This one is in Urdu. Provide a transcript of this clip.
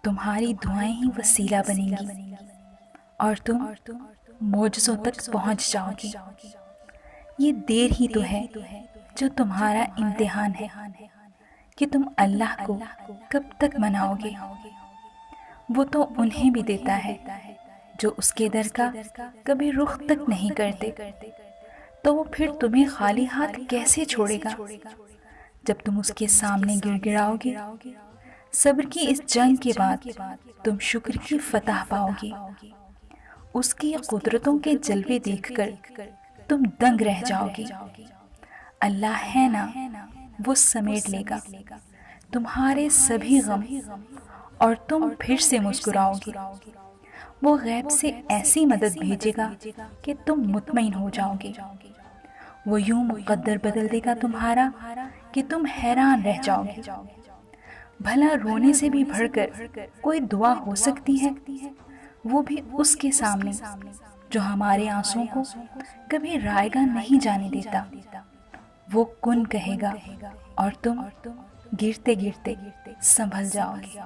تمہاری دعائیں ہی وسیلہ بنیں گی اور تم معجزوں تک پہنچ جاؤ گے۔ یہ دیر ہی تو ہے جو تمہارا امتحان ہے کہ تم اللہ کو کب تک مناؤ گے۔ وہ تو انہیں بھی دیتا ہے جو اس کے در کا کبھی رخ تک نہیں کرتے، تو وہ پھر تمہیں خالی ہاتھ کیسے چھوڑے گا جب تم اس کے سامنے گڑ گڑاؤ گے۔ صبر کی اس جنگ کے بعد تم شکر کی فتح پاؤ گے۔ اس کی قدرتوں کے جلوے دیکھ کر تم دنگ رہ جاؤ گے۔ اللہ ہے نا، وہ سمیٹ لے گا تمہارے سبھی غم اور تم پھر سے مسکراؤ گے۔ وہ غیب سے ایسی مدد بھیجے گا کہ تم مطمئن ہو جاؤ گے۔ وہ یوں مقدر بدل دے گا تمہارا کہ تم حیران رہ جاؤ گے۔ بھلا رونے سے بھی بڑھ کر کوئی دعا ہو سکتی ہے، وہ بھی اس کے سامنے جو ہمارے آنسوں کو کبھی رائے گا نہیں جانے دیتا۔ وہ کن کہے گا اور تم گرتے گرتے سنبھل جاؤ گے۔